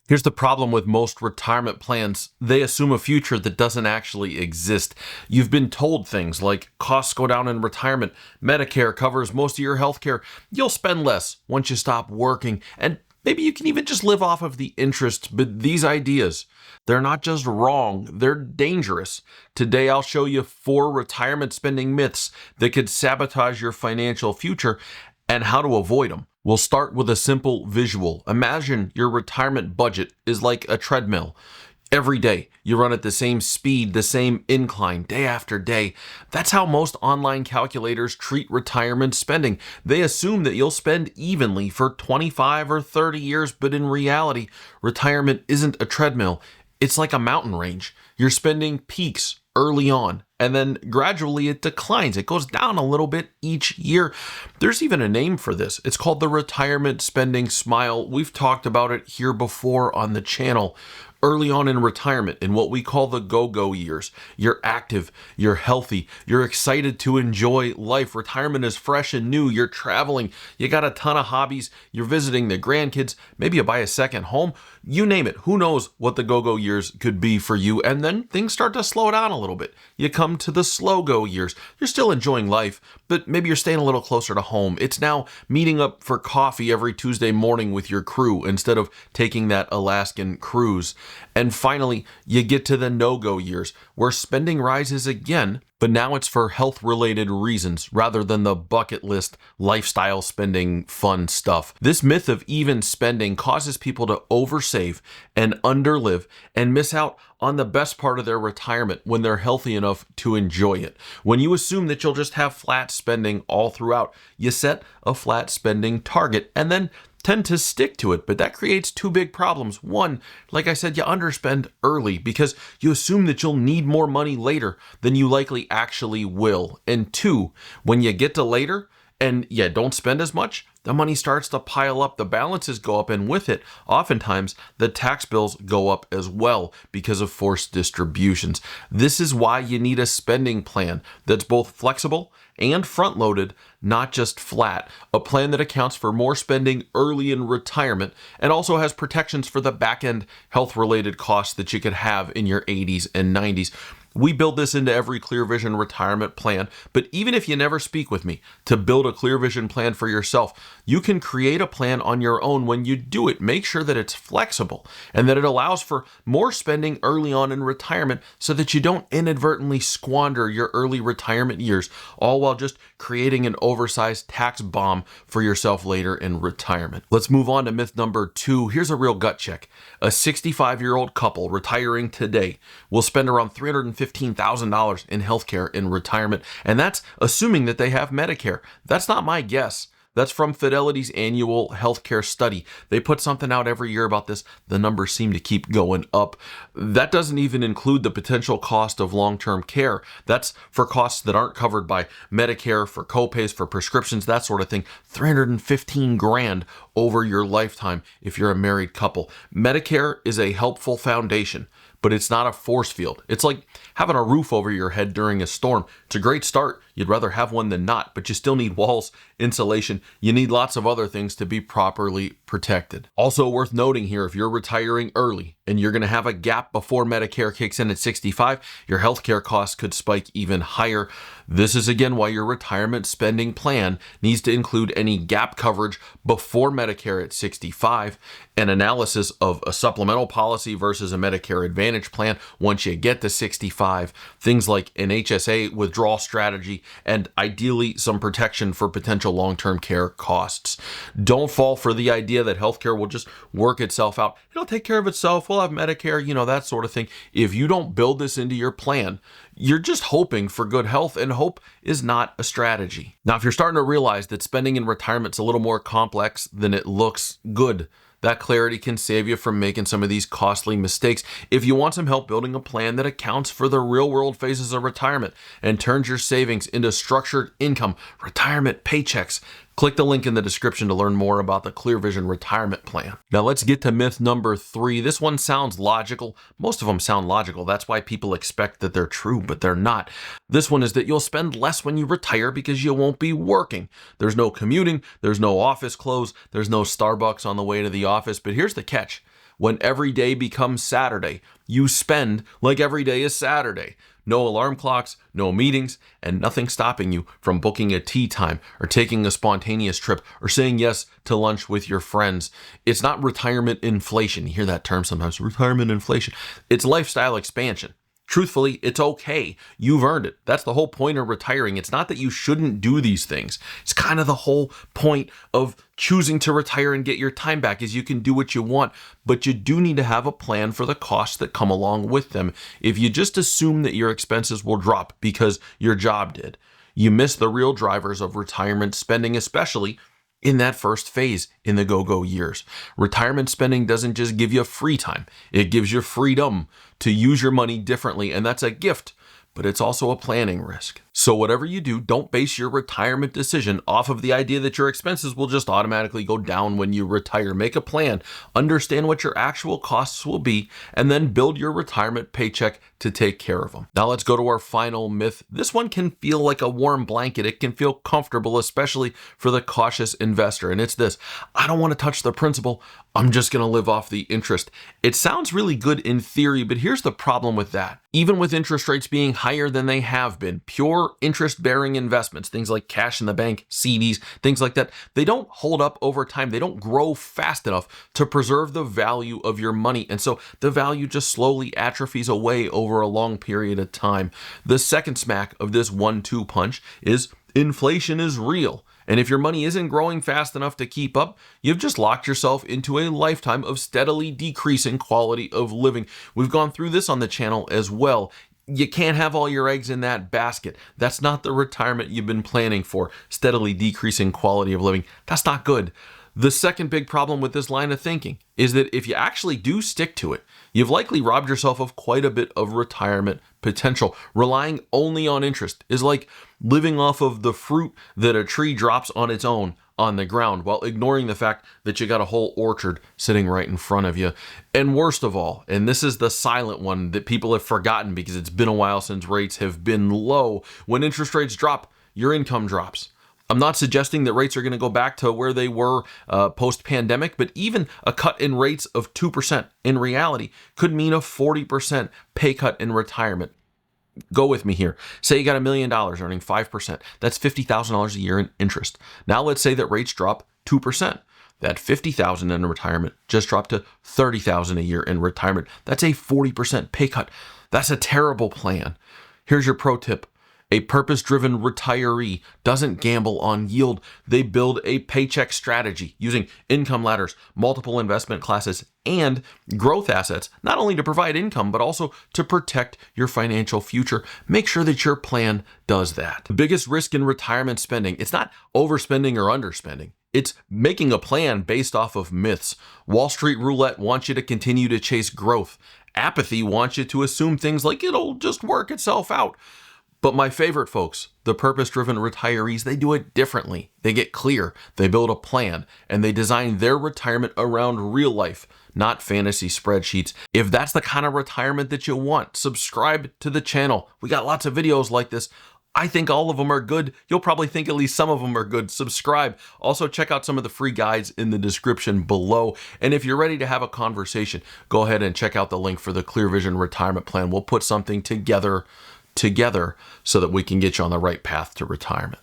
Here's the problem with most retirement plans. They assume a future that doesn't actually exist. You've been told things like costs go down in retirement, Medicare covers most of your health care, you'll spend less once you stop working, and maybe you can even just live off of the interest. But these ideas, they're not just wrong, they're dangerous. Today I'll show you 4 retirement spending myths that could sabotage your financial future and how to avoid them. We'll start with a simple visual. Imagine your retirement budget is like a treadmill. Every day, you run at the same speed, the same incline, day after day. That's how most online calculators treat retirement spending. They assume that you'll spend evenly for 25 or 30 years, but in reality, retirement isn't a treadmill. It's like a mountain range. You're spending peaks early on, and then gradually it declines. It goes down a little bit each year. There's even a name for this. It's called the retirement spending smile. We've talked about it here before on the channel. Early on in retirement, in what we call the go-go years, you're active, you're healthy, you're excited to enjoy life. Retirement is fresh and new. You're traveling, you got a ton of hobbies, you're visiting the grandkids, maybe you buy a second home, you name it. Who knows what the go-go years could be for you? And then things start to slow down a little bit. You come to the slow-go years. You're still enjoying life, but maybe you're staying a little closer to home. It's now meeting up for coffee every Tuesday morning with your crew instead of taking that Alaskan cruise. And finally, you get to the no-go years, where spending rises again, but now it's for health-related reasons rather than the bucket list lifestyle spending fun stuff. This myth of even spending causes people to oversave and underlive and miss out on the best part of their retirement when they're healthy enough to enjoy it. When you assume that you'll just have flat spending all throughout, you set a flat spending target and then tend to stick to it, but that creates 2 big problems. One, like I said, you underspend early because you assume that you'll need more money later than you likely actually will. And 2, when you get to later and you don't spend as much, the money starts to pile up, the balances go up, and with it, oftentimes, the tax bills go up as well because of forced distributions. This is why you need a spending plan that's both flexible and front-loaded, not just flat. A plan that accounts for more spending early in retirement and also has protections for the back-end health-related costs that you could have in your 80s and 90s. We build this into every Clear Vision retirement plan, but even if you never speak with me to build a Clear Vision plan for yourself, you can create a plan on your own. When you do it, make sure that it's flexible and that it allows for more spending early on in retirement so that you don't inadvertently squander your early retirement years, all while just creating an oversized tax bomb for yourself later in retirement. Let's move on to myth number 2. Here's a real gut check. A 65-year-old couple retiring today will spend around $315,000 in healthcare in retirement, and that's assuming that they have Medicare. That's not my guess. That's from Fidelity's annual healthcare study. They put something out every year about this. The numbers seem to keep going up. That doesn't even include the potential cost of long-term care. That's for costs that aren't covered by Medicare, for copays, for prescriptions, that sort of thing. $315,000 over your lifetime if you're a married couple. Medicare is a helpful foundation, but it's not a force field. It's like having a roof over your head during a storm. It's a great start. You'd rather have one than not, but you still need walls, insulation. You need lots of other things to be properly protected. Also worth noting here, if you're retiring early and you're going to have a gap before Medicare kicks in at 65, your healthcare costs could spike even higher. This is again why your retirement spending plan needs to include any gap coverage before Medicare at 65, an analysis of a supplemental policy versus a Medicare Advantage plan once you get to 65, things like an HSA withdrawal strategy, and ideally some protection for potential long-term care costs. Don't fall for the idea that healthcare will just work itself out. It'll take care of itself. We'll have Medicare, that sort of thing. If you don't build this into your plan, you're just hoping for good health, and hope is not a strategy. Now, if you're starting to realize that spending in retirement's a little more complex than it looks, good. That clarity can save you from making some of these costly mistakes. If you want some help building a plan that accounts for the real-world phases of retirement and turns your savings into structured income, retirement paychecks, click the link in the description to learn more about the Clear Vision retirement plan. Now let's get to myth number 3. This one sounds logical. Most of them sound logical. That's why people expect that they're true, but they're not. This one is that you'll spend less when you retire because you won't be working. There's no commuting, there's no office clothes, there's no Starbucks on the way to the office, but here's the catch. When every day becomes Saturday, you spend like every day is Saturday. No alarm clocks, no meetings, and nothing stopping you from booking a tea time or taking a spontaneous trip or saying yes to lunch with your friends. It's not retirement inflation. You hear that term sometimes, retirement inflation. It's lifestyle expansion. Truthfully, it's okay. You've earned it. That's the whole point of retiring. It's not that you shouldn't do these things. It's kind of the whole point of choosing to retire and get your time back is you can do what you want, but you do need to have a plan for the costs that come along with them. If you just assume that your expenses will drop because your job did, you miss the real drivers of retirement spending, especially in that first phase in the go-go years. Retirement spending doesn't just give you free time. It gives you freedom to use your money differently, and that's a gift, but it's also a planning risk. So whatever you do, don't base your retirement decision off of the idea that your expenses will just automatically go down when you retire. Make a plan, understand what your actual costs will be, and then build your retirement paycheck to take care of them. Now let's go to our final myth. This one can feel like a warm blanket. It can feel comfortable, especially for the cautious investor. And it's this: I don't want to touch the principal. I'm just going to live off the interest. It sounds really good in theory, but here's the problem with that. Even with interest rates being higher than they have been, pure interest-bearing investments, things like cash in the bank, CDs, things like that, they don't hold up over time. They don't grow fast enough to preserve the value of your money. And so the value just slowly atrophies away over a long period of time. The second smack of this 1-2 punch is inflation is real. And if your money isn't growing fast enough to keep up, you've just locked yourself into a lifetime of steadily decreasing quality of living. We've gone through this on the channel as well. You can't have all your eggs in that basket. That's not the retirement you've been planning for. Steadily decreasing quality of living. That's not good. The second big problem with this line of thinking is that if you actually do stick to it, you've likely robbed yourself of quite a bit of retirement potential. Relying only on interest is like living off of the fruit that a tree drops on its own on the ground while ignoring the fact that you got a whole orchard sitting right in front of you. And worst of all, and this is the silent one that people have forgotten because it's been a while since rates have been low, when interest rates drop, your income drops. I'm not suggesting that rates are going to go back to where they were post-pandemic, but even a cut in rates of 2% in reality could mean a 40% pay cut in retirement. Go with me here. Say you got $1 million earning 5%. That's $50,000 a year in interest. Now let's say that rates drop 2%. That $50,000 in retirement just dropped to $30,000 a year in retirement. That's a 40% pay cut. That's a terrible plan. Here's your pro tip. A purpose-driven retiree doesn't gamble on yield. They build a paycheck strategy using income ladders, multiple investment classes, and growth assets, not only to provide income, but also to protect your financial future. Make sure that your plan does that. The biggest risk in retirement spending, it's not overspending or underspending. It's making a plan based off of myths. Wall Street roulette wants you to continue to chase growth. Apathy wants you to assume things like it'll just work itself out. But my favorite folks, the purpose-driven retirees, they do it differently. They get clear, they build a plan, and they design their retirement around real life, not fantasy spreadsheets. If that's the kind of retirement that you want, subscribe to the channel. We got lots of videos like this. I think all of them are good. You'll probably think at least some of them are good. Subscribe. Also, check out some of the free guides in the description below. And if you're ready to have a conversation, go ahead and check out the link for the Clear Vision Retirement Plan. We'll put something together so that we can get you on the right path to retirement.